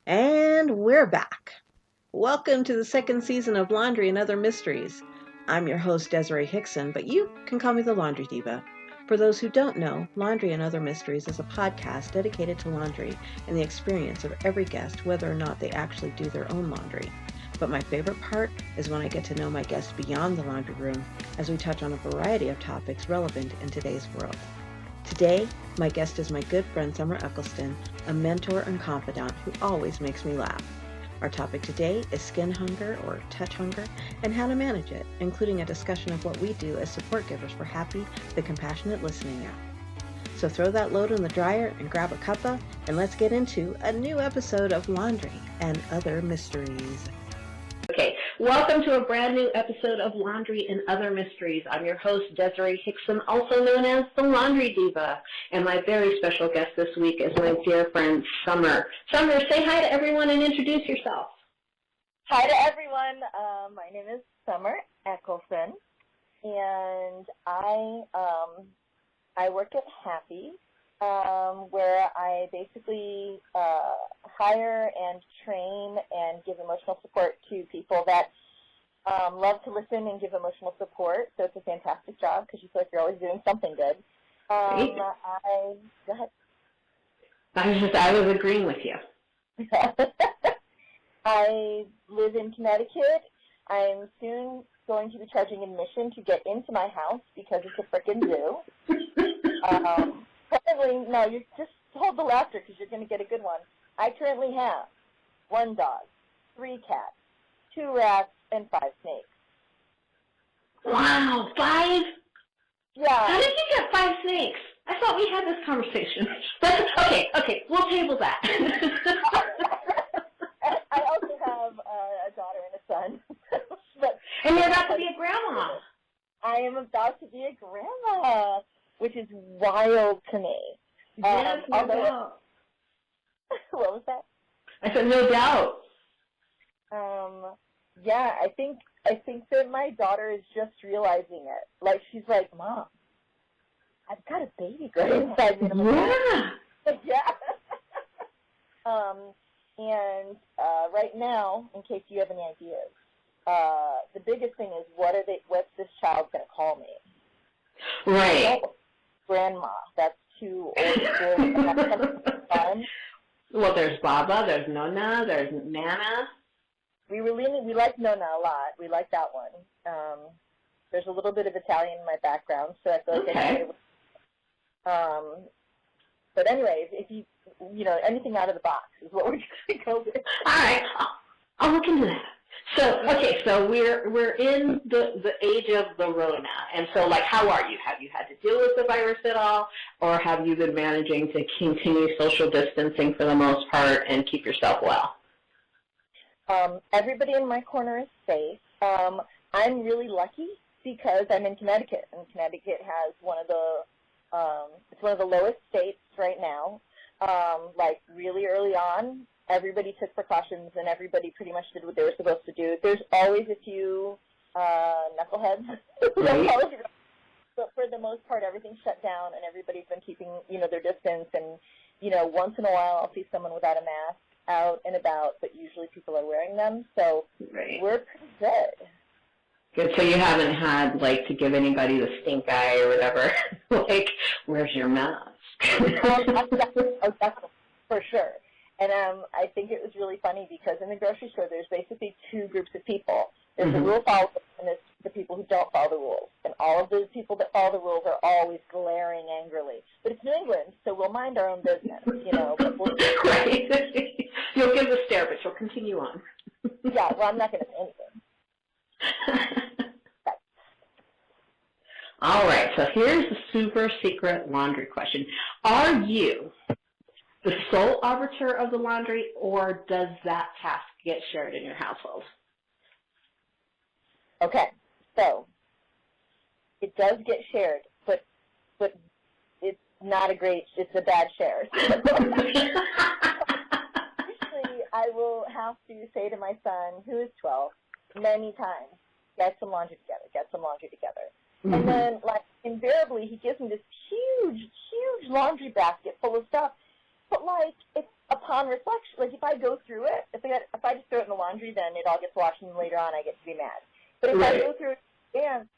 And we're back. Welcome to the second season of Laundry and Other Mysteries. I'm your host, Desiree Hickson, but you can call me the Laundry Diva. For those who don't know, Laundry and Other Mysteries is a podcast dedicated to laundry and the experience of every guest, whether or not they actually do their own laundry. But my favorite part is when I get to know my guests beyond the laundry room as we touch on a variety of topics relevant in today's world. Today, my guest is my good friend Summer Echelson, a mentor and confidant who always makes me laugh. Our topic today is skin hunger or touch hunger and how to manage it, including a discussion of what we do as support givers for happy, the compassionate listening app. So throw that load in the dryer and grab a cuppa, and let's get into a new episode of Laundry and Other Mysteries. Okay, welcome to a brand new episode of Laundry and Other Mysteries. I'm your host, Desiree Hickson, also known as the Laundry Diva. And my very special guest this week is my dear friend, Summer. Summer, say hi to everyone and introduce yourself. Hi to everyone. My name is Summer Echelson, and I work at Happy, where I basically hire and train and give emotional support to people that love to listen and give emotional support. So it's a fantastic job because you feel like you're always doing something good. Go ahead. I was agreeing with you. I live in Connecticut. I'm soon going to be charging admission to get into my house because it's a frickin' zoo. Currently, no, you just hold the laughter because you're going to get a good one. I currently have 1 dog, 3 cats, 2 rats, and 5 snakes. Wow, 5? Yeah. How did you get 5 snakes? I thought we had this conversation. But, okay, we'll table that. I also have a daughter and a son. And you're about to be a grandma. I am about to be a grandma, which is wild to me. Yes, no doubt. What was that? I said no doubt. Yeah, I think that my daughter is just realizing it. Like, she's like, Mom, I've got a baby growing inside me. Yeah. And right now, in case you have any ideas, the biggest thing is what's this child going to call me? Right. Grandma. That's too old school. Fun. Well, there's Baba, there's Nona, there's Nana. We like Nona a lot. We like that one. There's a little bit of Italian in my background, so I feel like I but anyway, if you anything out of the box is what we're going to go with. All right, I'll look into that. So, okay, so we're in the age of the Rona, and so, like, how are you? Have you had to deal with the virus at all, or have you been managing to continue social distancing for the most part and keep yourself well? Everybody in my corner is safe. I'm really lucky because I'm in Connecticut, and Connecticut has it's one of the lowest states right now. Like, really early on, everybody took precautions, and everybody pretty much did what they were supposed to do. There's always a few knuckleheads. Right. But for the most part, everything's shut down, and everybody's been keeping, their distance. And, once in a while, I'll see someone without a mask out and about, but usually people are wearing them. So We're pretty good. Good. So you haven't had, like, to give anybody the stink eye or whatever. Like, where's your mask? Definitely, for sure. And I think it was really funny because in the grocery store, there's basically 2 groups of people. There's the rule followers and there's the people who don't follow the rules. And all of those people that follow the rules are always glaring angrily. But it's New England, so we'll mind our own business, But Right. You'll give the stare, but you'll continue on. Yeah, well, I'm not going to say anything. All right, so here's the super secret laundry question. Are you the sole arbiter of the laundry, or does that task get shared in your household? Okay, so it does get shared, but it's not it's a bad share. Usually I will have to say to my son, who is 12, many times, get some laundry together. And then, like, invariably, he gives me this huge laundry basket full of stuff. But, like, it's upon reflection, like if I go through it, if I just throw it in the laundry, then it all gets washed, and later on I get to be mad. But if I go through it, and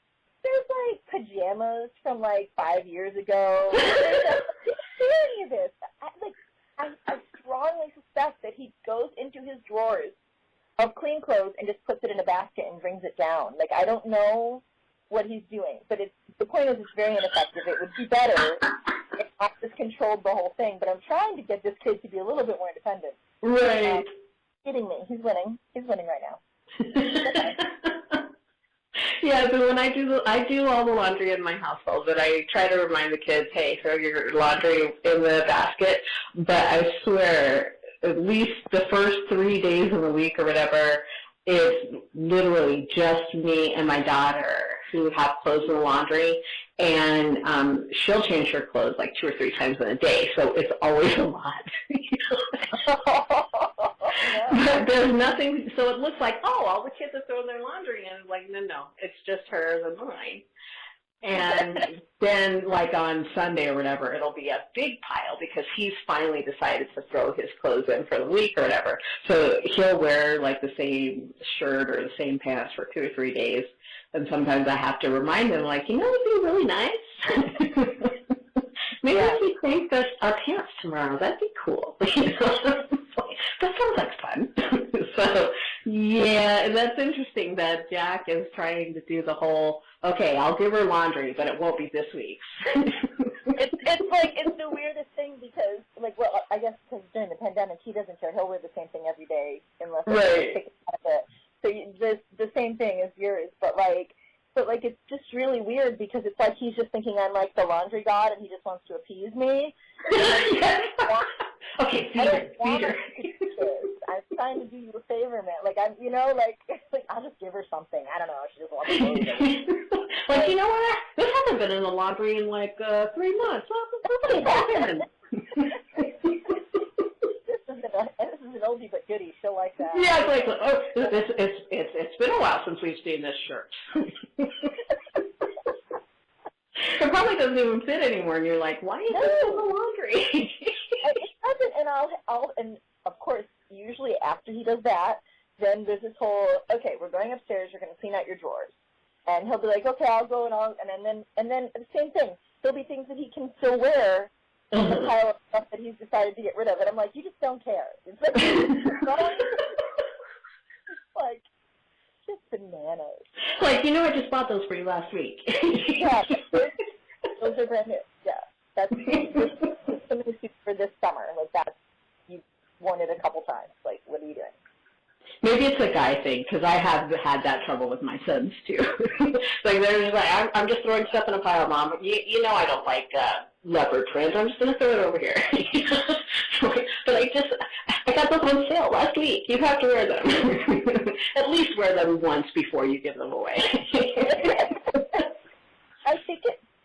there's like pajamas from like 5 years ago. There's any of this. I strongly suspect that he goes into his drawers of clean clothes and just puts it in a basket and brings it down. Like, I don't know what he's doing, but the point is it's very ineffective. It would be better if I just controlled the whole thing, but I'm trying to get this kid to be a little bit more independent. Right. Kidding me. He's winning. He's winning right now. Yeah, so when I do all the laundry in my household, but I try to remind the kids, hey, throw your laundry in the basket. But I swear, at least the first 3 days of the week or whatever, it's literally just me and my daughter who have clothes in the laundry, and she'll change her clothes like 2 or 3 times in a day, so it's always a lot. But there's nothing, so it looks like, oh, all the kids are throwing their laundry in. Like, no, it's just hers and mine. And then, like, on Sunday or whatever, it'll be a big pile because he's finally decided to throw his clothes in for the week or whatever. So he'll wear, like, the same shirt or the same pants for 2 or 3 days. And sometimes I have to remind him, like, you know, it'd be really nice. Maybe if we paint our pants tomorrow, that'd be cool. That sounds like fun. So, yeah, that's interesting that Jack is trying to do the whole, okay, I'll give her laundry, but it won't be this week's. It's the weirdest thing because, like, well, I guess because during the pandemic, he doesn't care. He'll wear the same thing every day unless they take it out of it. So the same thing as yours, but it's just really weird because it's like he's just thinking I'm like the laundry god and he just wants to appease me. Okay, feed her. I'm trying to do you a favor, man. Like, I'll just give her something. I don't know. She just wants to Like, you know what? This hasn't been in the laundry in like 3 months. This is an oldie but goodie. She'll like that. Yeah, it's like, oh, it's been a while since we've seen this shirt. It probably doesn't even fit anymore, and you're like, why is it in the laundry? It doesn't, and of course, usually after he does that, then there's this whole, okay, we're going upstairs, you're going to clean out your drawers. And he'll be like, okay, I'll go and then the same thing. There'll be things that he can still wear in the pile of stuff that he's decided to get rid of. And I'm like, you just don't care. It's like just bananas. Like, you know, I just bought those for you last week. Yeah, those are brand new. Yeah, that's some of the suits for this summer. Like, that's, you've worn it a couple times. Like, what are you doing? Maybe it's a guy thing, because I have had that trouble with my sons, too. Like, they're just like, I'm just throwing stuff in a pile, Mom. You know I don't like leopard print. I'm just going to throw it over here. But I got those on sale last week. You have to wear them. At least wear them once before you give them away.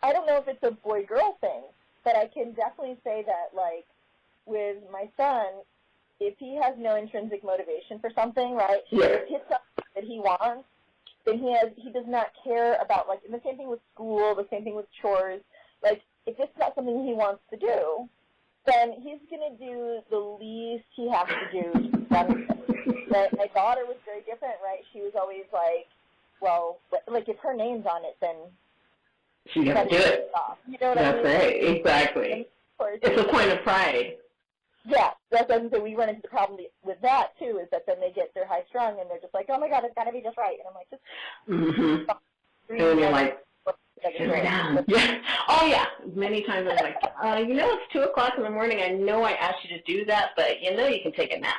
I don't know if it's a boy-girl thing, but I can definitely say that, like, with my son, if he has no intrinsic motivation for something, right, if it's something that he wants, then he does not care about, like, and the same thing with school, the same thing with chores. Like, if it's not something he wants to do, then he's going to do the least he has to do. My daughter was very different, right? She was always like, well, like, if her name's on it, then she has to do it. You know what I mean? That's right, exactly. It's a point of pride. Yeah, that's what I'm saying. We run into the problem with that, too, is that then they get their high strung and they're just like, oh, my God, it's got to be just right. And I'm like, just and you're like, sit down. Yeah. Oh, yeah. Many times I'm like, you know, it's 2 o'clock in the morning. I know I asked you to do that, but you know you can take a nap.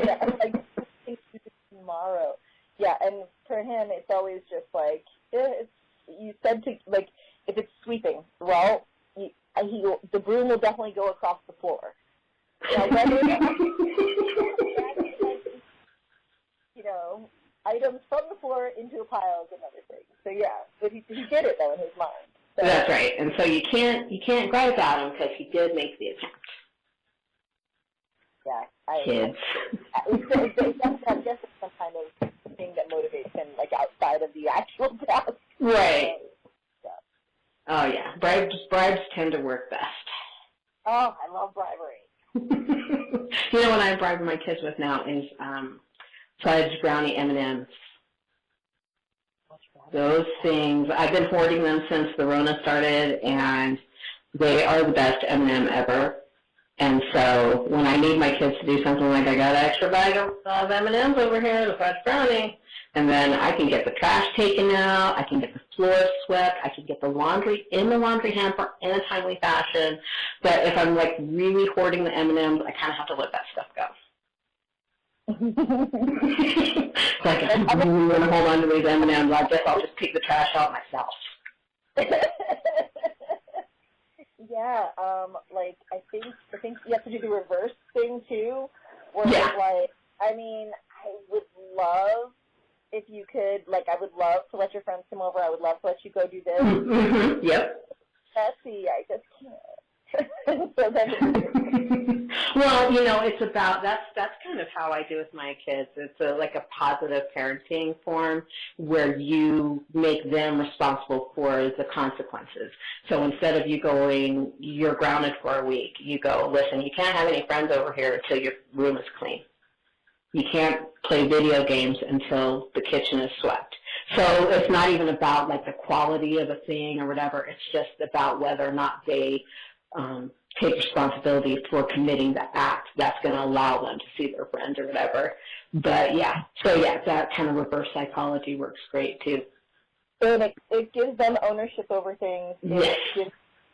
Yeah, I'm like, tomorrow. Yeah, and for him, it's always just like, you said to, like, if it's sweeping, well, the broom will definitely go across the floor. You know, items from the floor into a pile is another thing. So yeah, but he did it though in his mind. So, that's right, and so you can't gripe at him because he did make the attempt. Yeah, kids. I guess it's some kind of thing that motivates him, like outside of the actual task. Right. Oh yeah, bribes tend to work best. Oh, I love bribery. what I'm bribing my kids with now is fudge brownie M&Ms. Those things, I've been hoarding them since the Rona started, and they are the best M&M ever. And so when I need my kids to do something like I got an extra bag of M&Ms over here, the fudge brownie, and then I can get the trash taken out, I can get the floor swept, I can get the laundry in the laundry hamper in a timely fashion. But if I'm like really hoarding the M&Ms, I kind of have to let that stuff go. Like if I really want to hold on to these M&Ms, I guess I'll just take the trash out myself. Yeah, like I think you have to do the reverse thing too, where Yeah. like I mean, I would love if you could, like I would love to let your friends come over. I would love to let you go do this. Mm-hmm. Yep. Messy, I just can't. So then well, you know, it's about that's kind of how I do with my kids. It's like a positive parenting form where you make them responsible for the consequences. So instead of you going, you're grounded for a week, you go, listen, you can't have any friends over here until your room is clean. You can't play video games until the kitchen is swept. So it's not even about like the quality of a thing or whatever. It's just about whether or not they take responsibility for committing the act that's going to allow them to see their friends or whatever. But yeah, so yeah, that kind of reverse psychology works great too. and it gives them ownership over things. Yes.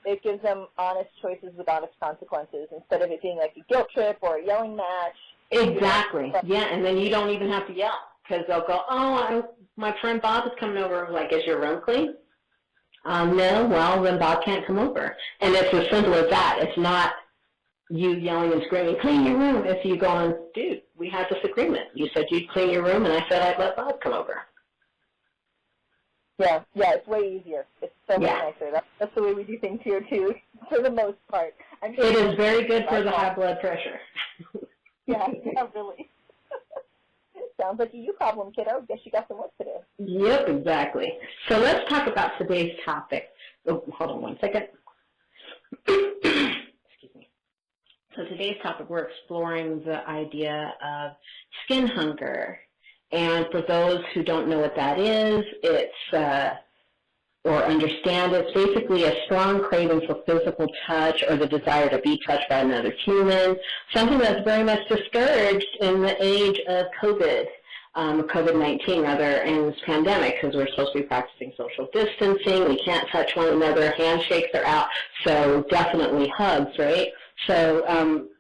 It gives them honest choices with honest consequences instead of it being like a guilt trip or a yelling match. Exactly. Yeah, and then you don't even have to yell because they'll go, oh, my friend Bob is coming over. Like, is your room clean? No, well, then Bob can't come over. And it's as simple as that. It's not you yelling and screaming, clean your room. It's you going, dude, we had this agreement. You said you'd clean your room, and I said I'd let Bob come over. Yeah, it's way easier. It's so much nicer. That's the way we do things here, too, for the most part. It is very good for the high blood pressure. Yeah, really. Sounds like a you problem, kiddo. Guess you got some work to do. Yep, exactly. So let's talk about today's topic. Oh, hold on one second. Excuse me. So today's topic, we're exploring the idea of skin hunger. And for those who don't know what that is, it's or understand, it's basically a strong craving for physical touch or the desire to be touched by another human, something that's very much discouraged in the age of COVID-19 rather, and this pandemic, because we're supposed to be practicing social distancing. We can't touch one another. Handshakes are out, so definitely hugs, right? So,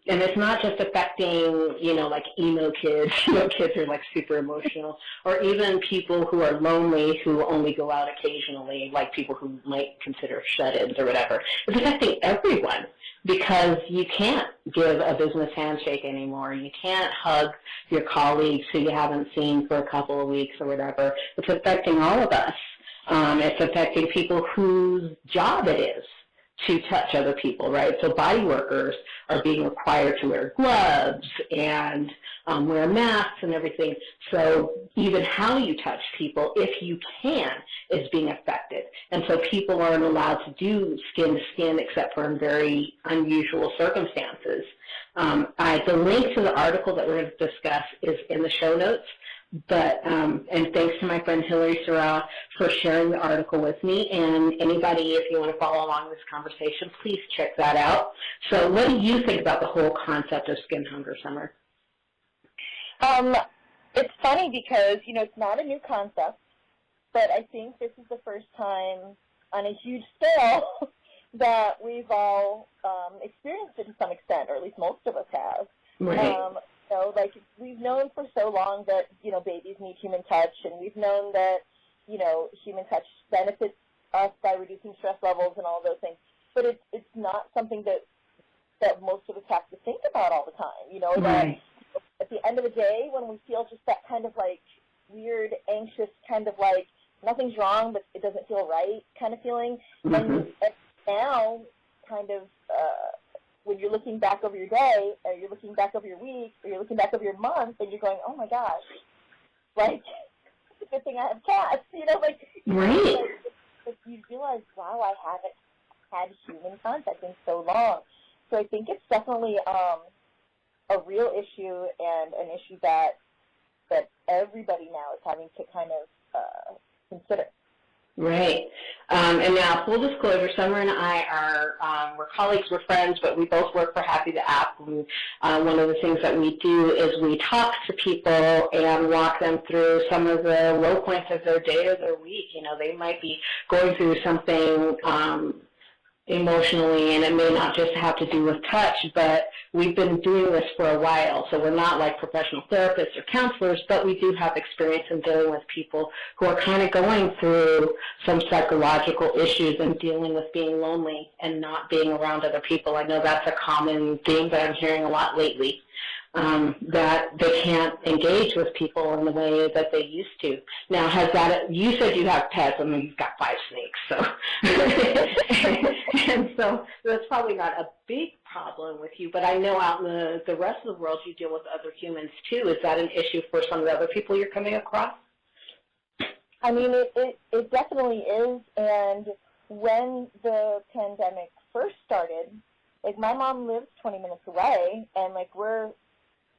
and it's not just affecting, like emo kids, kids are like super emotional, or even people who are lonely who only go out occasionally, like people who might consider shut-ins or whatever. It's affecting everyone because you can't give a business handshake anymore. You can't hug your colleagues who you haven't seen for a couple of weeks or whatever. It's affecting all of us. It's affecting people whose job it is to touch other people, right? So body workers are being required to wear gloves and wear masks and everything. So even how you touch people, if you can, is being affected. And so people aren't allowed to do skin-to-skin except for in very unusual circumstances. The link to the article that we're going to discuss is in the show notes. But and thanks to my friend Hillary Sarah for sharing the article with me. And anybody, if you want to follow along this conversation, please check that out. So what do you think about the whole concept of skin hunger, Summer? It's funny because, it's not a new concept, but I think this is the first time on a huge scale that we've all experienced it to some extent, or at least most of us have. Right. We've known for so long that, babies need human touch, and we've known that, human touch benefits us by reducing stress levels and all those things. But it's not something that most of us have to think about all the time, Right. That at the end of the day, when we feel just that kind of like weird, anxious kind of like nothing's wrong, but it doesn't feel right kind of feeling, and now kind of when you're looking back over your day, or you're looking back over your week, or you're looking back over your month, and you're going, oh my gosh, like, it's a good thing I have cats, Right. You realize, wow, I haven't had human contact in so long. So I think it's definitely a real issue and an issue that everybody now is having to kind of consider. Right. And now, full disclosure, Summer and I we're colleagues, we're friends, but we both work for Happy the App. And, one of the things that we do is we talk to people and walk them through some of the low points of their day or their week. You know, they might be going through something emotionally, and it may not just have to do with touch, but we've been doing this for a while, so we're not like professional therapists or counselors, but we do have experience in dealing with people who are kind of going through some psychological issues and dealing with being lonely and not being around other people. I know that's a common theme that I'm hearing a lot lately. That they can't engage with people in the way that they used to. Now, you said you have pets. I mean, you've got 5 snakes, so. And so that's probably not a big problem with you, but I know out in the rest of the world you deal with other humans too. Is that an issue for some of the other people you're coming across? I mean, it definitely is, and when the pandemic first started, like, my mom lives 20 minutes away, and, like, we're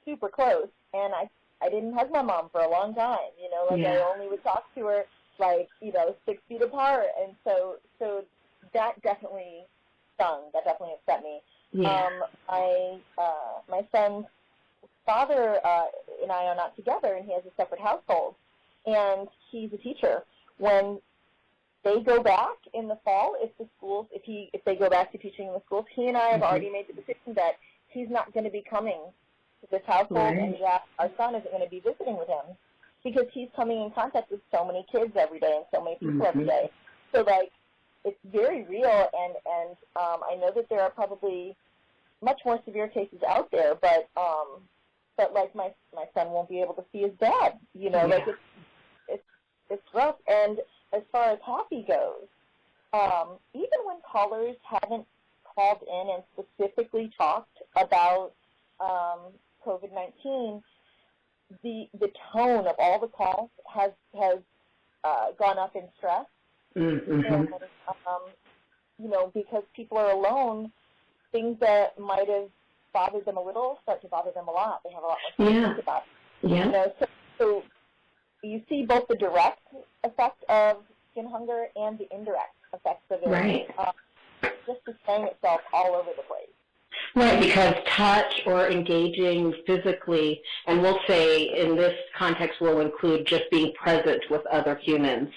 super close, and I didn't hug my mom for a long time, you know, like, I only would talk to her, like, you know, 6 feet apart, and so that definitely stung, that definitely upset me. Yeah. My son's father and I are not together, and he has a separate household, and he's a teacher. When they go back in the fall, if they go back to teaching in the schools, he and I have already made the decision that he's not going to be coming to this household, and that our son isn't going to be visiting with him, because he's coming in contact with so many kids every day and so many people every day. So, like, it's very real, and I know that there are probably much more severe cases out there, but like, my son won't be able to see his dad, you know, like, it's rough. And as far as Happy goes, even when callers haven't called in and specifically talked about COVID-19, the tone of all the calls has gone up in stress. And, you know, because people are alone, things that might have bothered them a little start to bother them a lot. They have a lot more to think about. You know, so you see both the direct effect of skin hunger and the indirect effects of it. Just displaying itself all over the place. Right, because touch or engaging physically, and we'll say in this context we'll include just being present with other humans.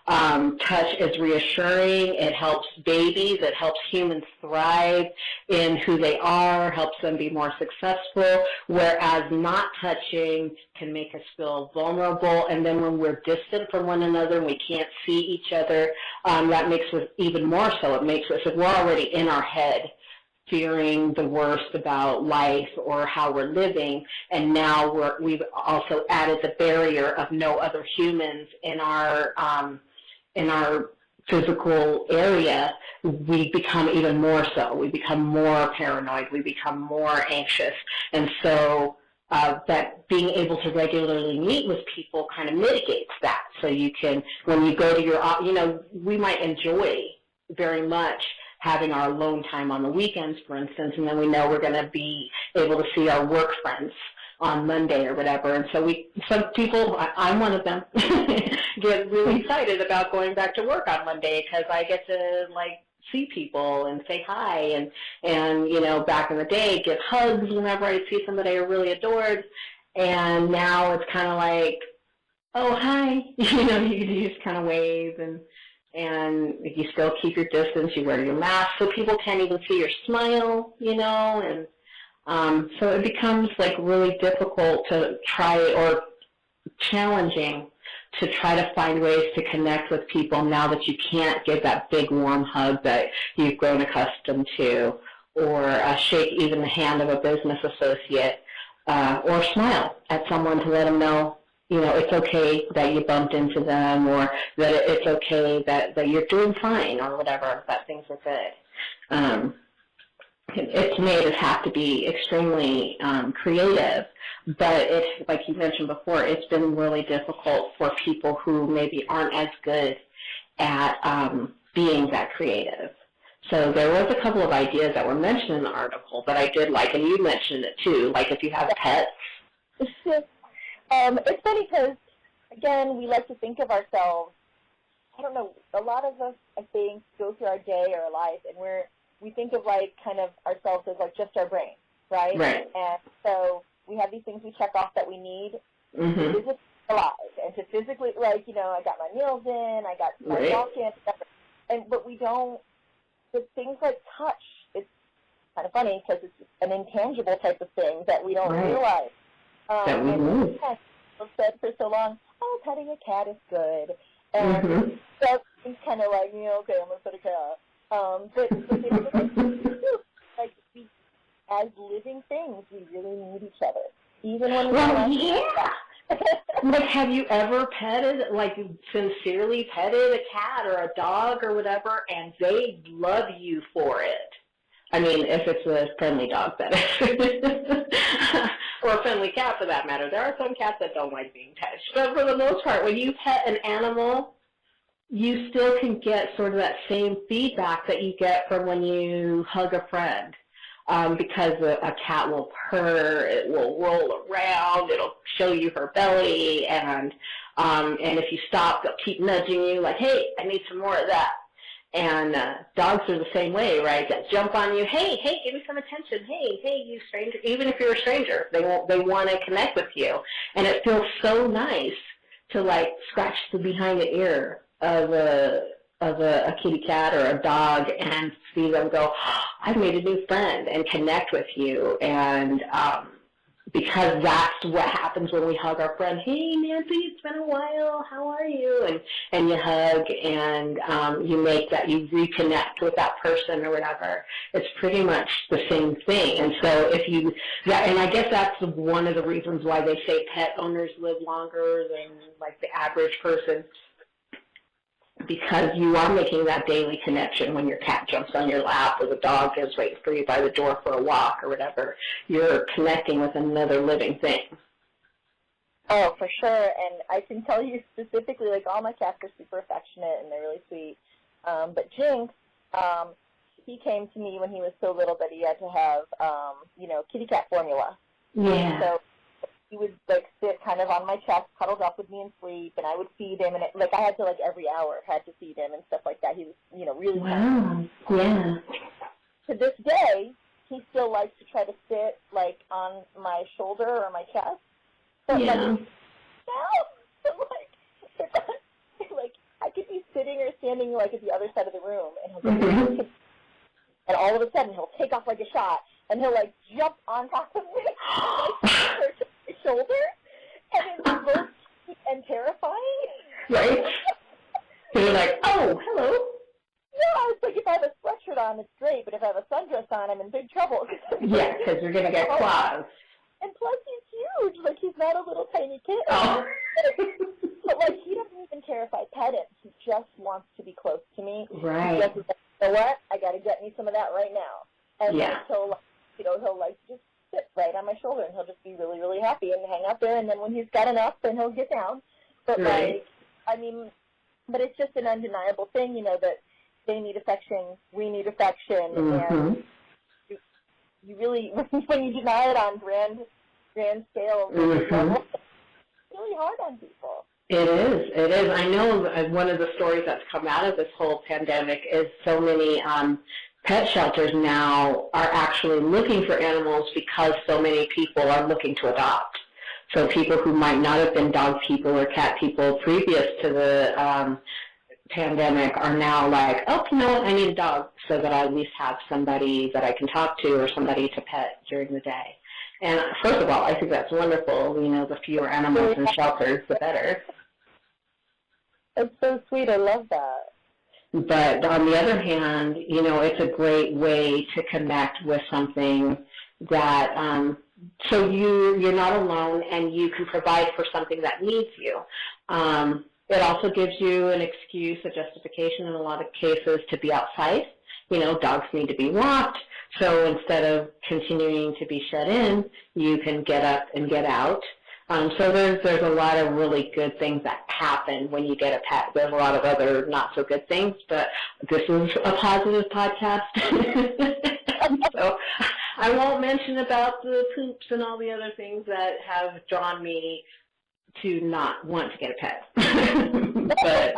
Touch is reassuring. It helps babies. It helps humans thrive in who they are, helps them be more successful, whereas not touching can make us feel vulnerable. And then when we're distant from one another and we can't see each other, that makes us even more so. It makes us, if we're already in our head, fearing the worst about life or how we're living, and now we've also added the barrier of no other humans in our physical area, we become even more so. We become more paranoid. We become more anxious. And so that being able to regularly meet with people kind of mitigates that. So you can, when you go to your, you know, we might enjoy very much having our alone time on the weekends, for instance, and then we know we're going to be able to see our work friends on Monday or whatever. And so some people, I'm one of them, get really excited about going back to work on Monday because I get to, like, see people and say hi and you know, back in the day, give hugs whenever I see somebody I really adored. And now it's kind of like, oh, hi, you know, you just kind of wave and you still keep your distance, you wear your mask so people can't even see your smile, you know, and so it becomes like really difficult to try, or challenging to try to find ways to connect with people now that you can't give that big warm hug that you've grown accustomed to, or shake even the hand of a business associate, or smile at someone to let them know, you know, it's okay that you bumped into them, or that it's okay that you're doing fine, or whatever, that things are good. It's made us have to be extremely creative, but it's, like you mentioned before, it's been really difficult for people who maybe aren't as good at being that creative. So there was a couple of ideas that were mentioned in the article that I did like, and you mentioned it too, like if you have pets. It's funny because, again, we like to think of ourselves, I don't know, a lot of us, I think, go through our day or our life, and we think of, like, kind of ourselves as, like, just our brain, right? Right. And so we have these things we check off that we need to Mm-hmm. physically alive, and to physically, like, you know, I got my meals in, I got my Right. walk in, but we don't, with things like touch, it's kind of funny because it's an intangible type of thing that we don't Right. realize. That we and lose. people said for so long, oh, petting a cat is good. And Mm-hmm. that's kind of like, you know, okay, I'm going to pet a cat. But like, we, as living things, we really need each other. Even when we Like, have you ever petted, like, sincerely petted a cat or a dog or whatever, and they love you for it? I mean, if it's a friendly dog, that is. Or a friendly cat, for that matter. There are some cats that don't like being touched. But for the most part, when you pet an animal, you still can get sort of that same feedback that you get from when you hug a friend. Because a cat will purr, it will roll around, it'll show you her belly, and if you stop, they'll keep nudging you, like, hey, I need some more of that. And dogs are the same way, right? They'll jump on you, hey, give me some attention, hey, you stranger. Even if you're a stranger, they want to connect with you, and it feels so nice to, like, scratch the behind the ear of a kitty cat or a dog and see them go, oh, I've made a new friend, and connect with you. And because that's what happens when we hug our friend. Hey, Nancy, it's been a while. How are you? And you hug, and you reconnect with that person or whatever. It's pretty much the same thing. And so and I guess that's one of the reasons why they say pet owners live longer than, like, the average person, because you are making that daily connection when your cat jumps on your lap or the dog is waiting for you by the door for a walk or whatever. You're connecting with another living thing. Oh, for sure. And I can tell you specifically, like, all my cats are super affectionate and they're really sweet. But Jinx, he came to me when he was so little that he had to have, kitty cat formula. Yeah. So he would, like, sit kind of on my chest, cuddled up with me and sleep, and I would feed him, and I had to, like, every hour had to feed him and stuff like that. He was, really wow. Yeah. To this day, he still likes to try to sit, like, on my shoulder or my chest. So, Yeah. like, I could be sitting or standing, like, at the other side of the room, and he'll Mm-hmm. and all of a sudden he'll take off like a shot, and he'll, like, jump on top of me, and, like, his shoulder, and it's both cute and terrifying. Right? So you're like, oh, hello. Yeah, it's like if I have a sweatshirt on, it's great, but if I have a sundress on, I'm in big trouble. Yeah, because you're going to get claws. And plus he's huge. Like, he's not a little tiny kid. Oh. But, like, he doesn't even care if I pet him. He just wants to be close to me. Right. He just, you know what? I got to get me some of that right now. And Yeah. then he'll, like, just sit right on my shoulder, and he'll just be really, really happy and hang out there. And then when he's got enough, then he'll get down. But, Right. but it's just an undeniable thing, that they need affection, we need affection, Mm-hmm. and you really, when you deny it on grand scale, Mm-hmm. it's really hard on people. It is. I know one of the stories that's come out of this whole pandemic is so many pet shelters now are actually looking for animals because so many people are looking to adopt. So people who might not have been dog people or cat people previous to the pandemic are now like, oh, you know what, I need a dog so that I at least have somebody that I can talk to or somebody to pet during the day. And first of all, I think that's wonderful. The fewer animals in shelters, the better. It's so sweet. I love that. But on the other hand, it's a great way to connect with something that, so you're not alone and you can provide for something that needs you. It also gives you an excuse, a justification in a lot of cases to be outside. Dogs need to be walked. So instead of continuing to be shut in, you can get up and get out. So there's a lot of really good things that happen when you get a pet. There's a lot of other not so good things, but this is a positive podcast. So I won't mention about the poops and all the other things that have drawn me to not want to get a pet. But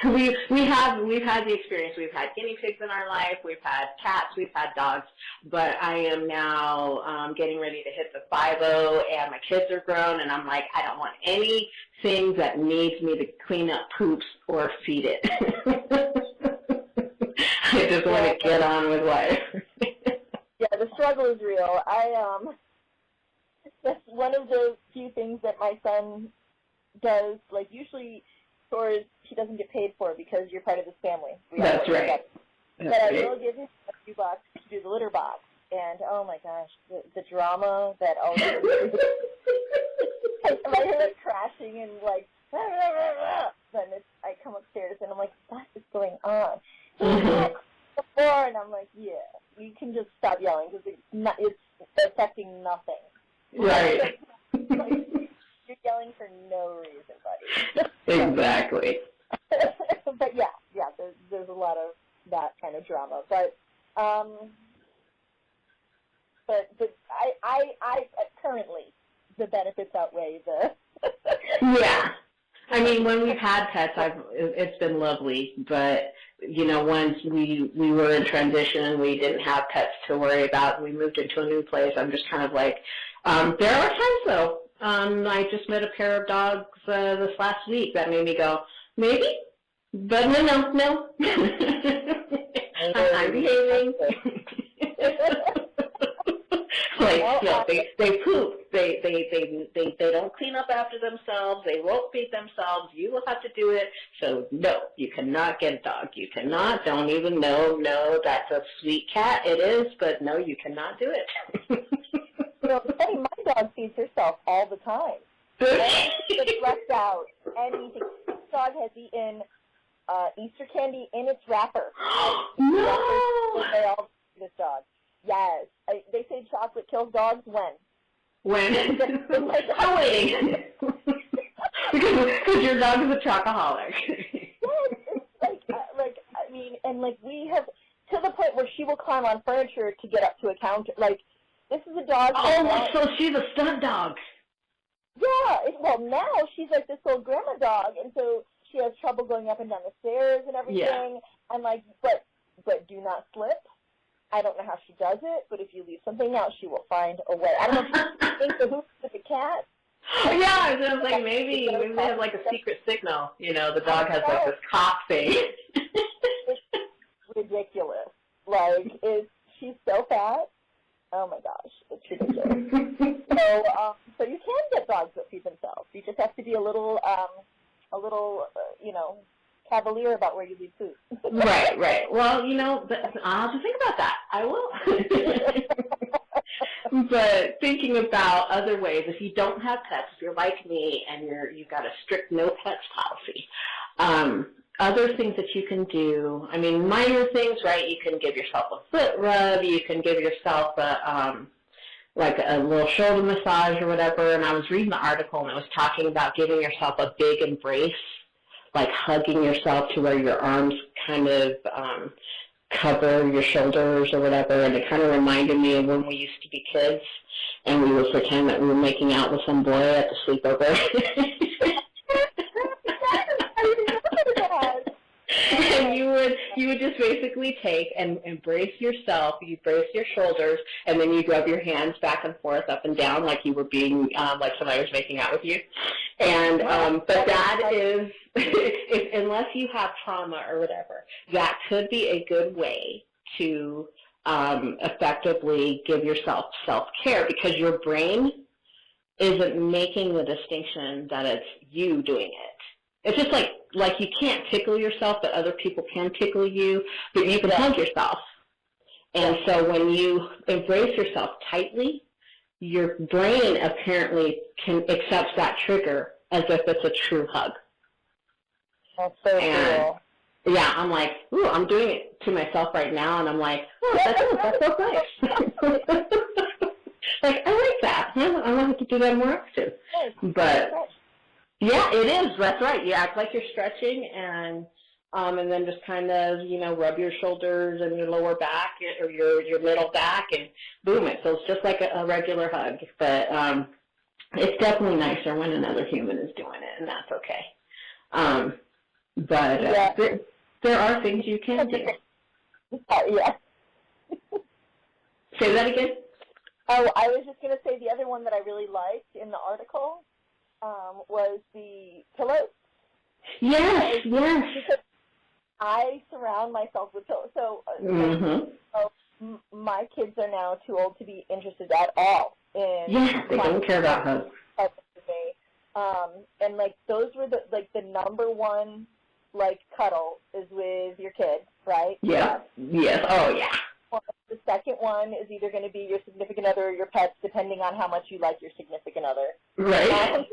we've had the experience. We've had guinea pigs in our life. We've had cats. We've had dogs. But I am now getting ready to hit the 50, and my kids are grown, and I'm like, I don't want anything that needs me to clean up poops or feed it. I just want to get on with life. Yeah, the struggle is real. That's one of the few things that my son does. Like, usually chores he doesn't get paid for because you're part of his family. That's right. But I will give him a few bucks to do the litter box. And, oh, my gosh, the drama that always I hear it crashing and, like, then I come upstairs and I'm like, what is going on? The floor, and I'm like, yeah, you can just stop yelling because it's affecting nothing. Right. Like, you're yelling for no reason, buddy. Exactly. But yeah, there's a lot of that kind of drama. But I currently the benefits outweigh the. Yeah. I mean, when we've had pets, it's been lovely, but, you know, once we were in transition and we didn't have pets to worry about, we moved into a new place, I'm just kind of like, there are times, though. I just met a pair of dogs this last week that made me go, maybe? But no. I'm behaving. Like, no, they poop. They don't clean up after themselves. They won't feed themselves. You will have to do it. So, no, you cannot get a dog. You cannot. Don't even know. No, that's a sweet cat. It is, but no, you cannot do it. You know, it's funny, my dog feeds herself all the time. It's left out. Anything. This dog has eaten Easter candy in its wrapper. No! They all this dog. Yes. They say chocolate kills dogs when? When? I'm waiting. Because your dog is a chocoholic. Yes, it's like, I mean, and like we have, to the point where she will climb on furniture to get up to a counter. Like, this is a dog. Oh, so she's a stunt dog. Yeah. Well, now she's like this old grandma dog, and so she has trouble going up and down the stairs and everything. Yeah. And like, but do not slip. I don't know how she does it, but if you leave something out, she will find a way. I don't know if you think the hoop with the cat. Yeah, I was like, maybe they have like a secret signal. You know, the dog has like this cough thing. It's ridiculous. Like, she's so fat. Oh my gosh, it's ridiculous. So you can get dogs that feed themselves. You just have to be a little, cavalier about where you leave food. Right. Well, you know, I'll have to think about that. I will. But thinking about other ways, if you don't have pets, if you're like me and you've got a strict no pets policy, other things that you can do, I mean, minor things, right? You can give yourself a foot rub. You can give yourself like a little shoulder massage or whatever. And I was reading the article, and it was talking about giving yourself a big embrace, like hugging yourself to where your arms kind of cover your shoulders or whatever. And it kind of reminded me of when we used to be kids, and we would pretend that we were making out with some boy at the sleepover. And you would just basically take and embrace yourself. You brace your shoulders, and then you rub your hands back and forth, up and down, like you were being like somebody was making out with you. And but that is, unless you have trauma or whatever, that could be a good way to effectively give yourself self-care, because your brain isn't making the distinction that it's you doing it. It's just like you can't tickle yourself, but other people can tickle you, but you can hug yourself. And so when you embrace yourself tightly, your brain apparently accepts that trigger as if it's a true hug. That's so cool. Yeah, I'm like, ooh, I'm doing it to myself right now, and I'm like, oh, that feels nice. Like, I like that. Huh? I want to do that more often. But yeah, it is. That's right. You act like you're stretching, and then just kind of, rub your shoulders and your lower back or your middle back, and boom, it feels just like a regular hug. But it's definitely nicer when another human is doing it, and that's okay. But there are things you can do. Yeah. Say that again? Oh, I was just going to say the other one that I really liked in the article was the pillows. Yes, yes. Because I surround myself with pillows. So my kids are now too old to be interested at all in. Yeah, they don't care about hugs. And like those were the number one cuddle is with your kids, right? Yeah. Yes. Oh yeah. The second one is either going to be your significant other or your pets, depending on how much you like your significant other. Right.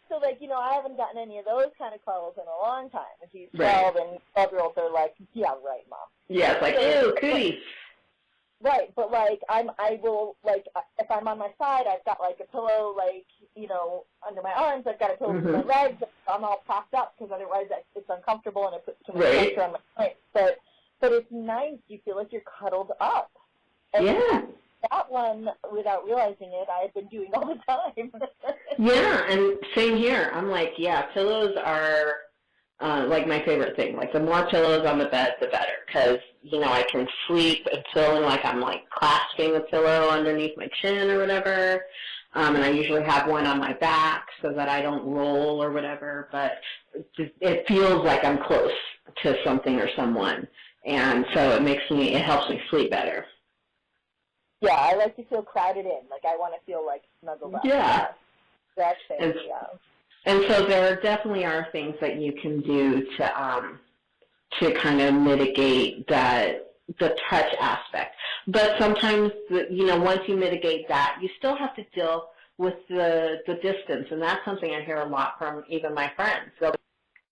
So I haven't gotten any of those kind of cuddles in a long time. And she's 12, and 12-year-olds are like, yeah, right, Mom. Yeah, it's like, ew, cooties. Right, but I will if I'm on my side, I've got a pillow under my arms. I've got a pillow under my legs. I'm all propped up because otherwise it's uncomfortable and it puts too much pressure on my legs. But it's nice. You feel like you're cuddled up. And that one, without realizing it, I've been doing all the time. Yeah, and same here. I'm like, yeah, pillows are my favorite thing. Like the more pillows on the bed, the better, because I can sleep and feeling like I'm clasping the pillow underneath my chin or whatever. And I usually have one on my back so that I don't roll or whatever. But it feels like I'm close to something or someone, and so it helps me sleep better. Yeah, I like to feel crowded in. I want to feel snuggled up. Yeah. That's it. And so there definitely are things that you can do to kind of mitigate the touch aspect. But sometimes, once you mitigate that, you still have to deal with the distance, and that's something I hear a lot from even my friends. So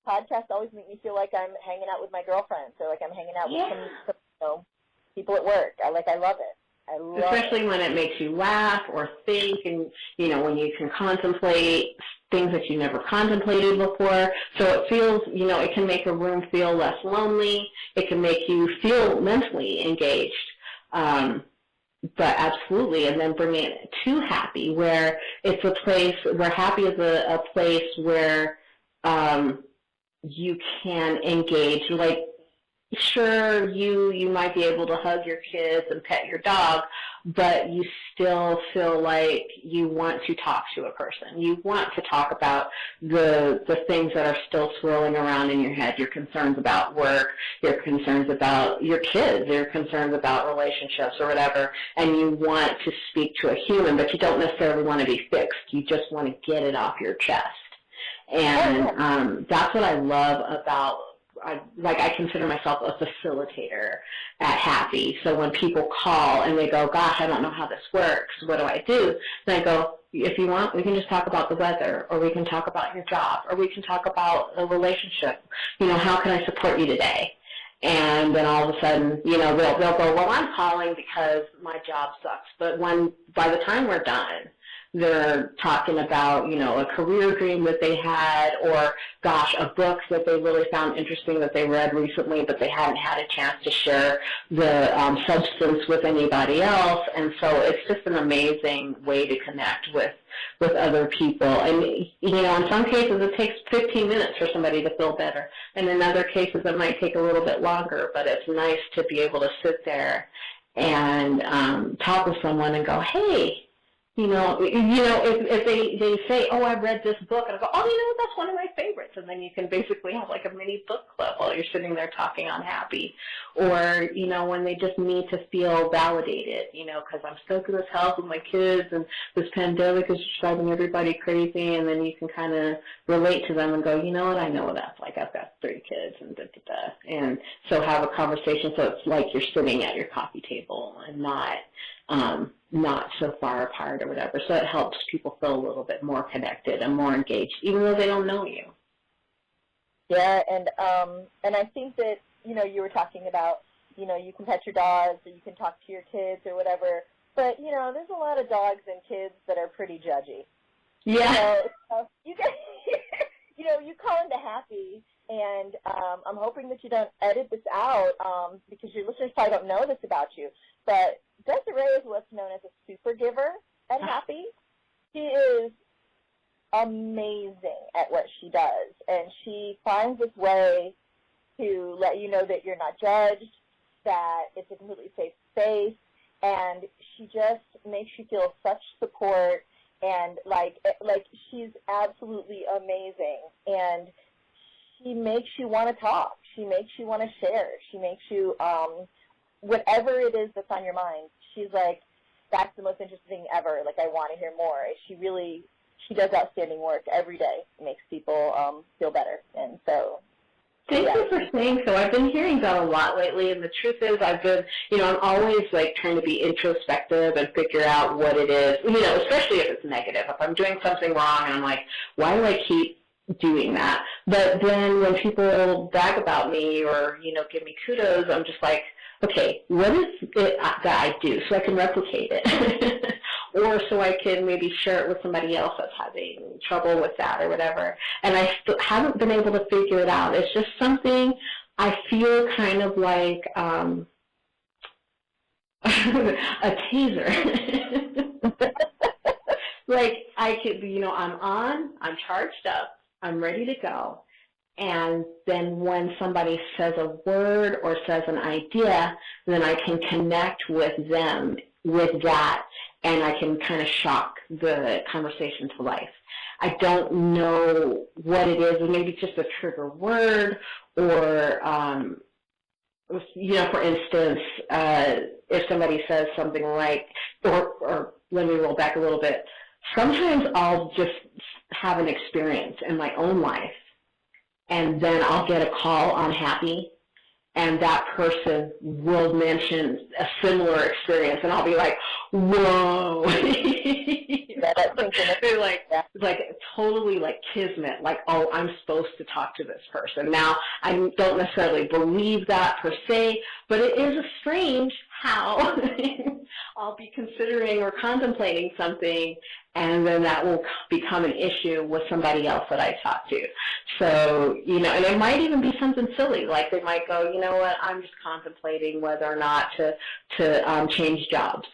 podcasts always make me feel like I'm hanging out with my girlfriends, or I'm hanging out with some people at work. I love it. Especially when it makes you laugh or think, and when you can contemplate things that you never contemplated before. So it feels, it can make a room feel less lonely. It can make you feel mentally engaged. But absolutely, and then bring it to happy, where it's a place where happy is a place where you can engage. Sure, you might be able to hug your kids and pet your dog, but you still feel like you want to talk to a person. You want to talk about the things that are still swirling around in your head, your concerns about work, your concerns about your kids, your concerns about relationships or whatever, and you want to speak to a human, but you don't necessarily want to be fixed. You just want to get it off your chest. And that's what I love about I consider myself a facilitator at Happy. So when people call and they go, gosh, I don't know how this works, what do I do? Then I go, if you want, we can just talk about the weather, or we can talk about your job, or we can talk about a relationship. How can I support you today? And then all of a sudden, they'll go, well, I'm calling because my job sucks. But by the time we're done, they're talking about, a career dream that they had, or, gosh, a book that they really found interesting that they read recently, but they hadn't had a chance to share the substance with anybody else. And so it's just an amazing way to connect with other people. And, in some cases it takes 15 minutes for somebody to feel better. And in other cases it might take a little bit longer, but it's nice to be able to sit there and talk with someone and go, hey, if they say, oh, I read this book, and I go, oh, that's one of my favorites, and then you can basically have a mini book club while you're sitting there talking on Happy. Or, when they just need to feel validated, because I'm stuck in this house with my kids, and this pandemic is just driving everybody crazy, and then you can kind of relate to them and go, you know what, I know what that's like. I've got 3 kids, and da-da-da. And so have a conversation so it's like you're sitting at your coffee table and not so far apart or whatever. So it helps people feel a little bit more connected and more engaged, even though they don't know you. Yeah, and I think that, you were talking about, you can pet your dogs or you can talk to your kids or whatever, but, there's a lot of dogs and kids that are pretty judgy. Yeah. So you guys, you call into Happy, and I'm hoping that you don't edit this out because your listeners probably don't know this about you. But Desiree is what's known as a super giver at Happy. She is amazing at what she does, and she finds this way to let you know that you're not judged, that it's a completely safe space, and she just makes you feel such support, and like she's absolutely amazing, and she makes you want to talk. She makes you want to share. She makes you, whatever it is that's on your mind, she's like, that's the most interesting thing ever. Like, I want to hear more. She does outstanding work every day. It makes people feel better, and so. Thank you for saying so. I've been hearing that a lot lately, and the truth is I've been, I'm always, like, trying to be introspective and figure out what it is, especially if it's negative. If I'm doing something wrong and I'm like, why do I keep doing that? But then when people brag about me or, give me kudos, I'm just like, okay, what is it that I do so I can replicate it? Or so I can maybe share it with somebody else that's having trouble with that or whatever. And I still haven't been able to figure it out. It's just something I feel kind of like a taser. Like I could, I'm charged up, I'm ready to go. And then when somebody says a word or says an idea, then I can connect with them with that, and I can kind of shock the conversation to life. I don't know what it is, maybe it's just a trigger word, or, for instance, if somebody says something like, or let me roll back a little bit, sometimes I'll just have an experience in my own life, and then I'll get a call on Happy, and that person will mention a similar experience, and I'll be like, whoa. They're like, it's like totally like kismet, like, oh, I'm supposed to talk to this person. Now, I don't necessarily believe that per se, but it is strange how I'll be considering or contemplating something, and then that will become an issue with somebody else that I talk to. So, and it might even be something silly, like they might go, you know what, I'm just contemplating whether or not to change jobs.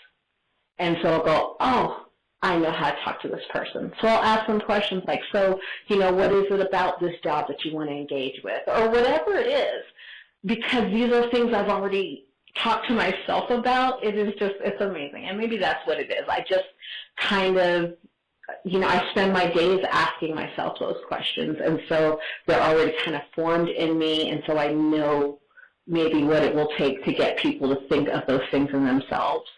And so I'll go, oh, I know how to talk to this person. So I'll ask them questions like, so, what is it about this job that you want to engage with? Or whatever it is, because these are things I've already talked to myself about. It's amazing. And maybe that's what it is. I just kind of, I spend my days asking myself those questions. And so they're already kind of formed in me. And so I know maybe what it will take to get people to think of those things in themselves.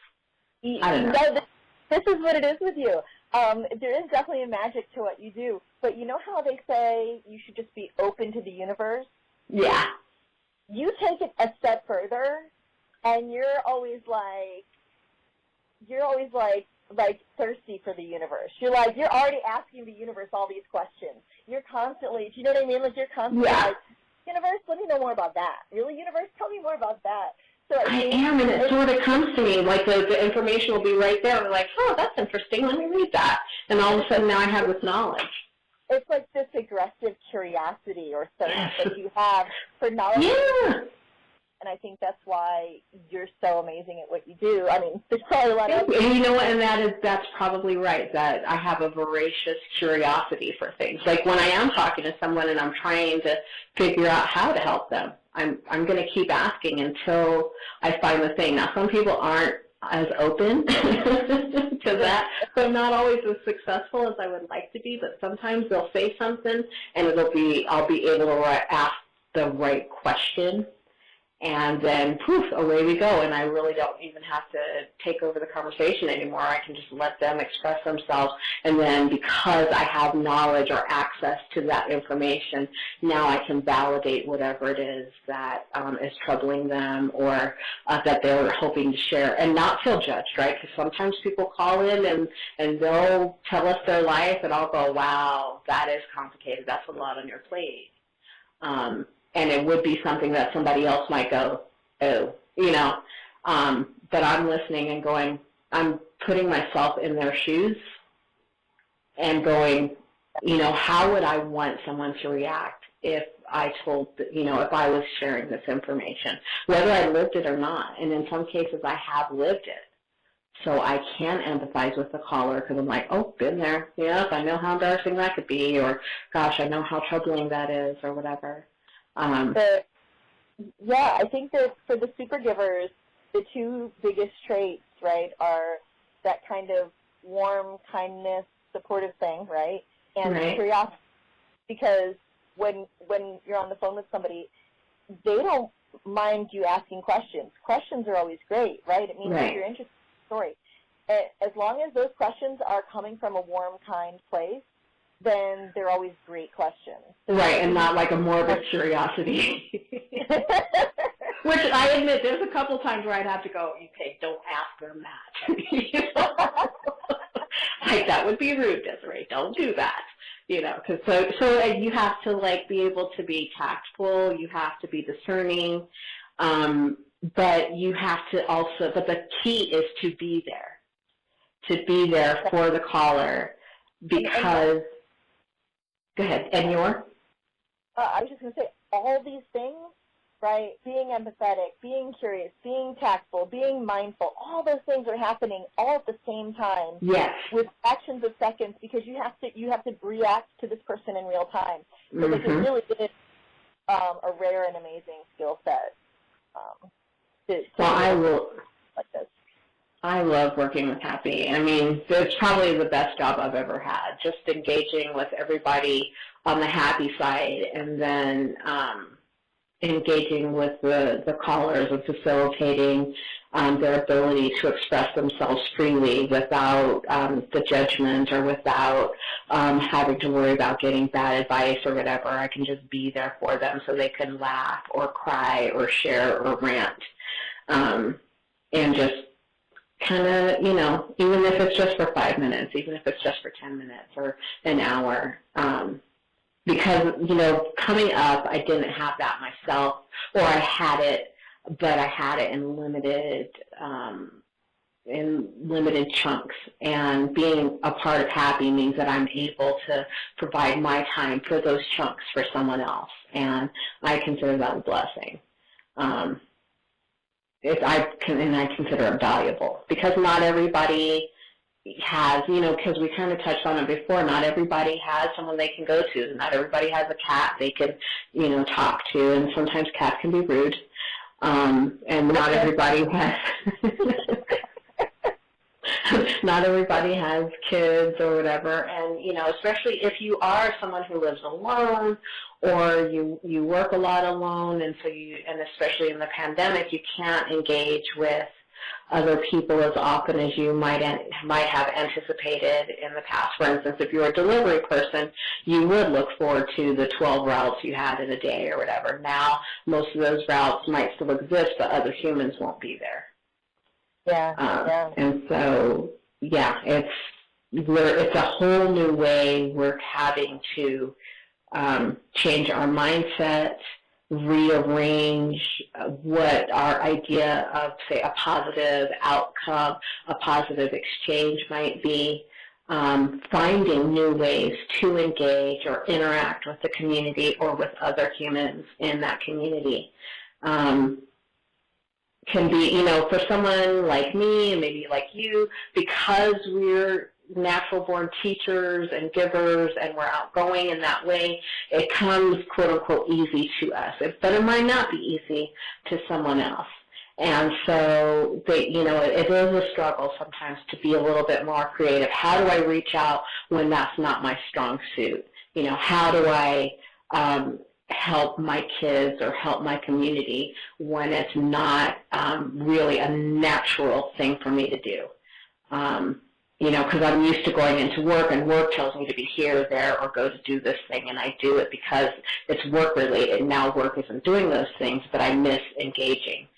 I don't know. This is what it is with you. There is definitely a magic to what you do. But you know how they say you should just be open to the universe? Yeah. You take it a step further, and you're always like thirsty for the universe. You're already asking the universe all these questions. You're constantly, do you know what I mean? Like, you're constantly like, universe, let me know more about that. Really, universe, tell me more about that. So I am, and it sort of comes to me, like the information will be right there. I'm like, oh, that's interesting, let me read that. And all of a sudden now I have this knowledge. It's like this aggressive curiosity or thirst that you have for knowledge. Yeah. And I think that's why you're so amazing at what you do. I mean, there's probably a lot of... And you know what, and that's probably right, that I have a voracious curiosity for things. Like when I am talking to someone and I'm trying to figure out how to help them, I'm going to keep asking until I find the thing. Now, some people aren't as open to that, so I'm not always as successful as I would like to be, but sometimes they'll say something and I'll be able to ask the right question. And then, poof, away we go, and I really don't even have to take over the conversation anymore. I can just let them express themselves, and then because I have knowledge or access to that information, now I can validate whatever it is that is troubling them or that they're hoping to share, and not feel judged, right? Because sometimes people call in and they'll tell us their life, and I'll go, wow, that is complicated. That's a lot on your plate. And it would be something that somebody else might go, oh, but I'm listening and going, I'm putting myself in their shoes and going, how would I want someone to react if I told, if I was sharing this information, whether I lived it or not. And in some cases, I have lived it. So I can empathize with the caller because I'm like, oh, been there. Yes, I know how embarrassing that could be, or gosh, I know how troubling that is, or whatever. Yeah, I think that for the super givers, the two biggest traits, right, are that kind of warm, kindness, supportive thing, right, and curiosity. Because when you're on the phone with somebody, they don't mind you asking questions. Questions are always great, right? It means that you're interested in the story. As long as those questions are coming from a warm, kind place, then they're always great questions. Right, and not like a morbid curiosity. Which I admit, there's a couple times where I'd have to go, okay, don't ask them that. Like, that would be rude, Desiree. Don't do that. Cause so you have to, like, be able to be tactful. You have to be discerning. But you have to also, but the key is to be there for the caller because, go ahead, and your? I was just going to say, all these things, right, being empathetic, being curious, being tactful, being mindful, all those things are happening all at the same time. Yes. With fractions of seconds, because you have to react to this person in real time. So this is really a rare and amazing skill set. Like this. I love working with Happy. I mean, it's probably the best job I've ever had, just engaging with everybody on the Happy side and then engaging with the callers and facilitating their ability to express themselves freely without the judgment or without having to worry about getting bad advice or whatever. I can just be there for them so they can laugh or cry or share or rant. And just kind of, even if it's just for 5 minutes, even if it's just for 10 minutes or an hour. Because, coming up, I didn't have that myself, or I had it, but I had it in limited chunks. And being a part of Happy means that I'm able to provide my time for those chunks for someone else. And I consider that a blessing. I consider it valuable because not everybody has, because we kind of touched on it before, not everybody has someone they can go to. Not everybody has a cat they can, talk to, and sometimes cats can be rude. And not everybody has, not everybody has kids or whatever. And, especially if you are someone who lives alone or you work a lot alone, and and especially in the pandemic, you can't engage with other people as often as you might have anticipated in the past. For instance, if you're a delivery person, you would look forward to the 12 routes you had in a day or whatever. Now, most of those routes might still exist, but other humans won't be there. Yeah. And so, it's a whole new way we're having to change our mindset, rearrange what our idea of, say, a positive outcome, a positive exchange might be, finding new ways to engage or interact with the community or with other humans in that community. Can be, for someone like me and maybe like you, because we're natural-born teachers and givers and we're outgoing in that way, it comes, quote-unquote, easy to us. But it might not be easy to someone else. And so, it is a struggle sometimes to be a little bit more creative. How do I reach out when that's not my strong suit? How do I help my kids or help my community when it's not really a natural thing for me to do? Because I'm used to going into work, and work tells me to be here, there, or go to do this thing, and I do it because it's work-related. Now work isn't doing those things, but I miss engaging.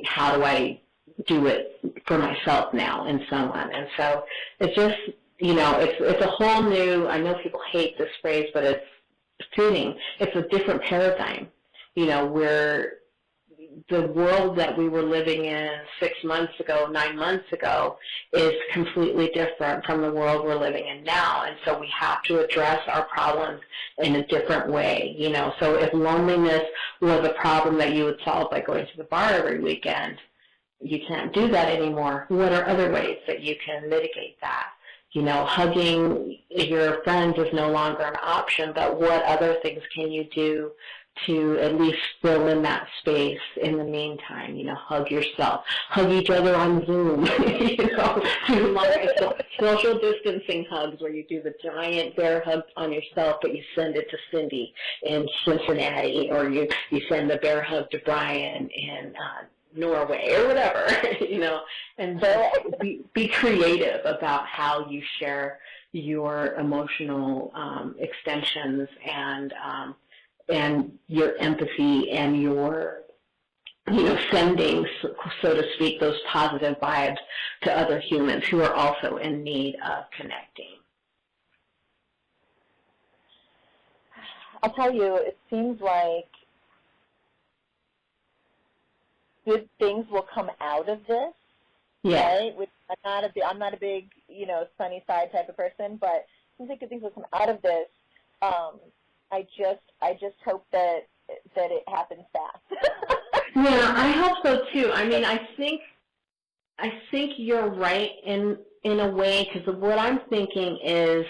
How do I do it for myself now and so on? And so it's just, it's a whole new, I know people hate this phrase, but it's fitting. It's a different paradigm, where the world that we were living in 6 months ago, 9 months ago, is completely different from the world we're living in now. And so we have to address our problems in a different way, you know. So if loneliness was a problem that you would solve by going to the bar every weekend, you can't do that anymore. What are other ways that you can mitigate that? You know, hugging your friends is no longer an option, but what other things can you do to at least fill in that space in the meantime? You know, hug yourself, hug each other on Zoom, you know, do like social distancing hugs where you do the giant bear hug on yourself, but you send it to Cindy in Cincinnati, or you send the bear hug to Brian in Norway or whatever, you know, and be creative about how you share your emotional extensions and your empathy and your, you know, sending, so to speak, those positive vibes to other humans who are also in need of connecting. I'll tell you, it seems like good things will come out of this. Yeah. Right? Which I'm not a big, you know, sunny side type of person, but it seems like good things will come out of this. I just hope that it happens fast. Yeah, I hope so too. I mean, I think you're right in a way, because what I'm thinking is,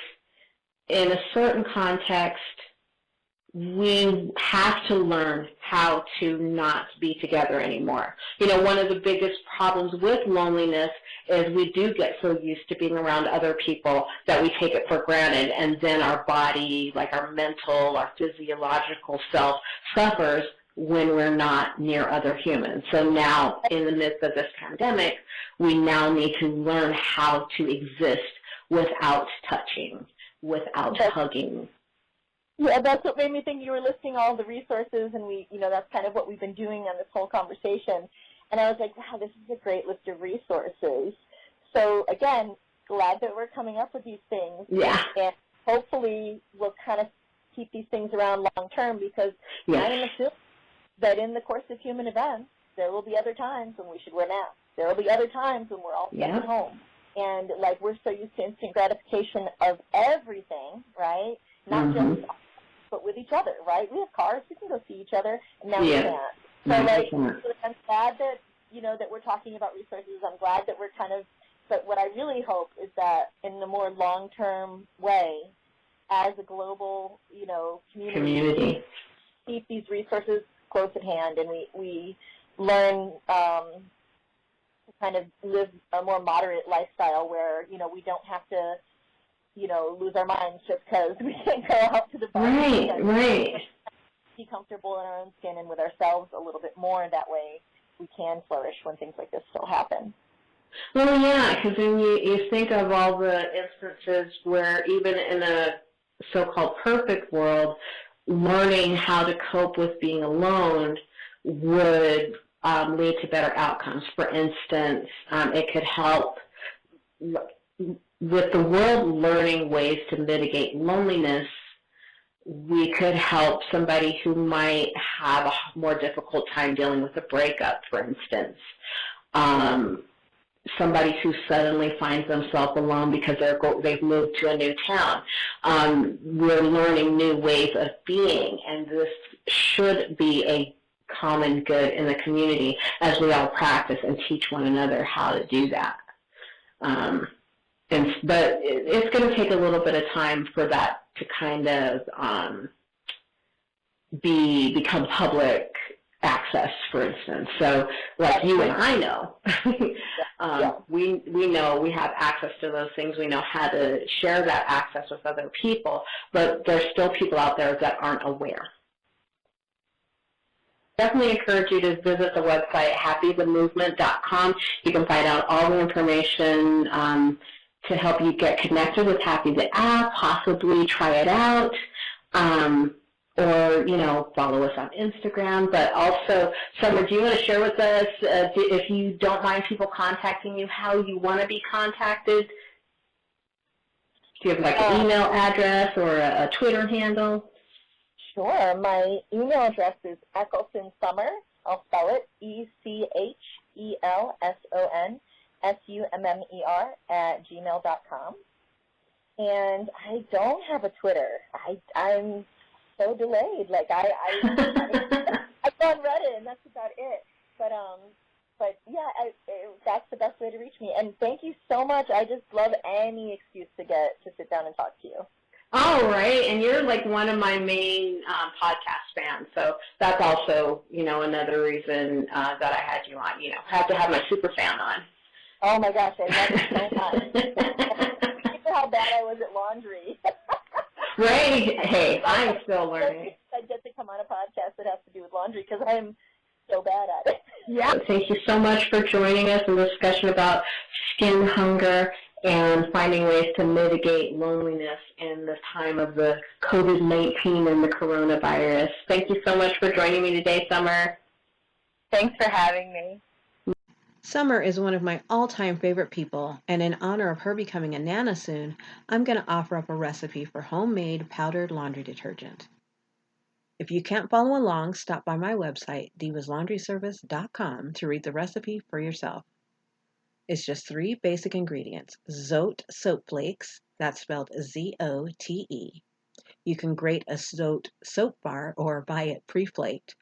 in a certain context, we have to learn how to not be together anymore. You know, one of the biggest problems with loneliness is we do get so used to being around other people that we take it for granted, and then our body, like our mental, our physiological self, suffers when we're not near other humans. So now, in the midst of this pandemic, we now need to learn how to exist without touching, without hugging. Yeah, that's what made me think you were listing all the resources, and that's kind of what we've been doing on this whole conversation. And I was like, wow, this is a great list of resources. So again, glad that we're coming up with these things. Yeah. And hopefully we'll kind of keep these things around long term, because I'm assuming that in the course of human events, there will be other times when we should wear masks. There will be other times when we're all stuck at home. And like, we're so used to instant gratification of everything, right? Not just but with each other, right? We have cars, we can go see each other, and now we can't. So I'm glad that, that we're talking about resources. I'm glad that we're but what I really hope is that in the more long-term way, as a global, community, keep these resources close at hand, and we learn to kind of live a more moderate lifestyle where, we don't have to lose our minds just because we can't go out to the bar. Right. Be comfortable in our own skin and with ourselves a little bit more. That way we can flourish when things like this still happen. Well, yeah, because then you think of all the instances where even in a so-called perfect world, learning how to cope with being alone would lead to better outcomes. For instance, it could help with the world learning ways to mitigate loneliness. We could help somebody who might have a more difficult time dealing with a breakup, for instance. Somebody who suddenly finds themselves alone because they've moved to a new town. We're learning new ways of being, and this should be a common good in the community as we all practice and teach one another how to do that. But it's going to take a little bit of time for that to kind of become public access, for instance. So, like you and I know, we know we have access to those things. We know how to share that access with other people, but there's still people out there that aren't aware. Definitely encourage you to visit the website, happythemovement.com. You can find out all the information to help you get connected with Happy the app, possibly try it out, or, follow us on Instagram. But also, Summer, do you want to share with us, if you don't mind people contacting you, how you want to be contacted? Do you have like an email address or a Twitter handle? Sure. My email address is Echelson Summer, I'll spell it, ECHELSONSUMMER And I don't have a Twitter. I'm so delayed. Like I go on Reddit, and that's about it. But yeah, that's the best way to reach me. And thank you so much. I just love any excuse to sit down and talk to you. All right, and you're like one of my main podcast fans, so that's also, another reason that I had you on. Have to have my super fan on. Oh my gosh, I love it so much. How bad I was at laundry. Right. Hey, I'm still learning. I get to come on a podcast that has to do with laundry because I'm so bad at it. Yeah. Thank you so much for joining us in the discussion about skin hunger and finding ways to mitigate loneliness in the time of the COVID-19 and the coronavirus. Thank you so much for joining me today, Summer. Thanks for having me. Summer is one of my all-time favorite people, and in honor of her becoming a Nana soon, I'm going to offer up a recipe for homemade powdered laundry detergent. If you can't follow along, stop by my website, divaslaundryservice.com, to read the recipe for yourself. It's just 3 basic ingredients. Zote soap flakes, that's spelled Z-O-T-E. You can grate a Zote soap bar or buy it pre-flaked.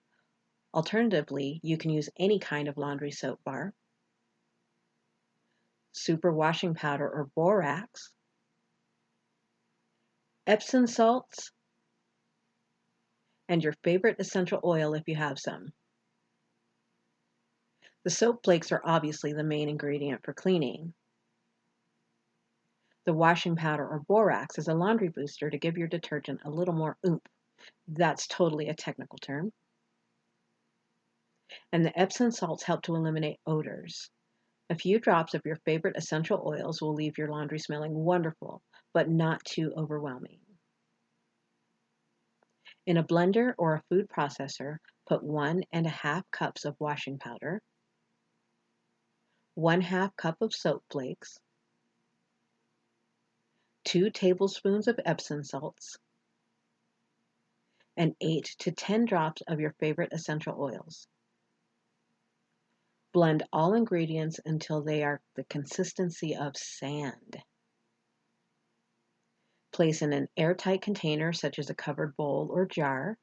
Alternatively, you can use any kind of laundry soap bar. Super washing powder or borax. Epsom salts. And your favorite essential oil if you have some. The soap flakes are obviously the main ingredient for cleaning. The washing powder or borax is a laundry booster to give your detergent a little more oomph. That's totally a technical term. And the Epsom salts help to eliminate odors. A few drops of your favorite essential oils will leave your laundry smelling wonderful, but not too overwhelming. In a blender or a food processor, put 1.5 cups of washing powder, 1/2 cup of soap flakes, 2 tablespoons of Epsom salts, and 8 to 10 drops of your favorite essential oils. Blend all ingredients until they are the consistency of sand. Place in an airtight container such as a covered bowl or jar.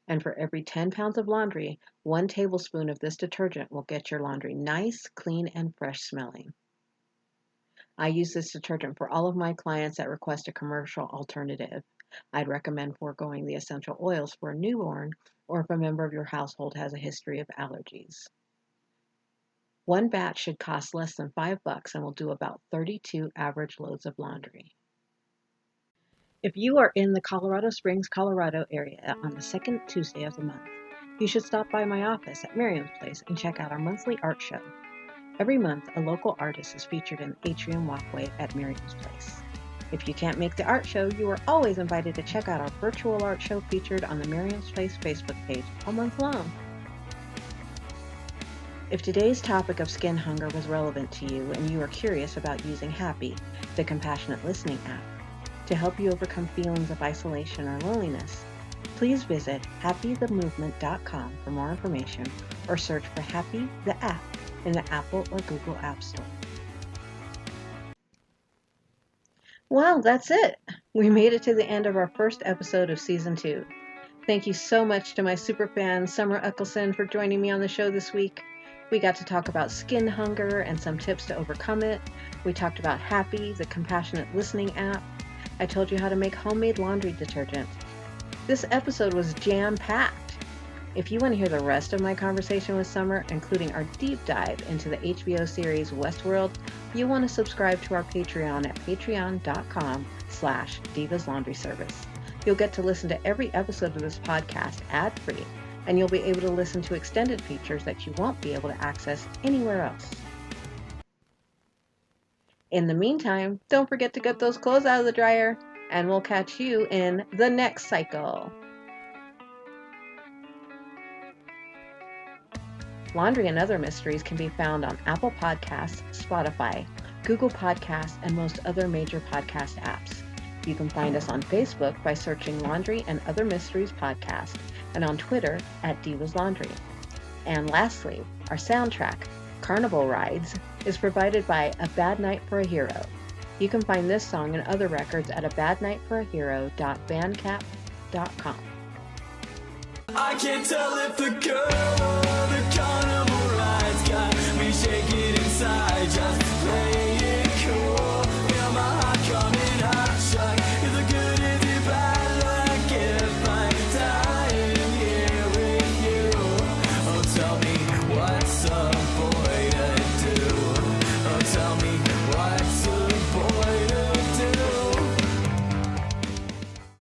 And for every 10 pounds of laundry, 1 tablespoon of this detergent will get your laundry nice, clean, and fresh smelling. I use this detergent for all of my clients that request a commercial alternative. I'd recommend foregoing the essential oils for a newborn or if a member of your household has a history of allergies. 1 batch should cost less than $5 and will do about 32 average loads of laundry. If you are in the Colorado Springs, Colorado area on the second Tuesday of the month, you should stop by my office at Miriam's Place and check out our monthly art show. Every month, a local artist is featured in the atrium walkway at Miriam's Place. If you can't make the art show, you are always invited to check out our virtual art show featured on the Miriam's Place Facebook page all month long. If today's topic of skin hunger was relevant to you and you are curious about using Happy, the compassionate listening app, to help you overcome feelings of isolation or loneliness, please visit happythemovement.com for more information or search for Happy the app in the Apple or Google App Store. Well, that's it. We made it to the end of our first episode of Season 2. Thank you so much to my superfan Summer Echelson for joining me on the show this week. We got to talk about skin hunger and some tips to overcome it. We talked about Happy, the compassionate listening app. I told you how to make homemade laundry detergent. This episode was jam-packed. If you want to hear the rest of my conversation with Summer, including our deep dive into the HBO series Westworld, you want to subscribe to our Patreon at patreon.com/divaslaundryservice. You'll get to listen to every episode of this podcast ad-free, and you'll be able to listen to extended features that you won't be able to access anywhere else. In the meantime, don't forget to get those clothes out of the dryer, and we'll catch you in the next cycle. Laundry and Other Mysteries can be found on Apple Podcasts, Spotify, Google Podcasts, and most other major podcast apps. You can find us on Facebook by searching Laundry and Other Mysteries Podcast, and on Twitter at Divas Laundry. And lastly, our soundtrack, Carnival Rides, is provided by A Bad Night for a Hero. You can find this song and other records at abadnightforahero.bandcamp.com. I can't tell if the girl or the carnival rides got me shaking inside. Just play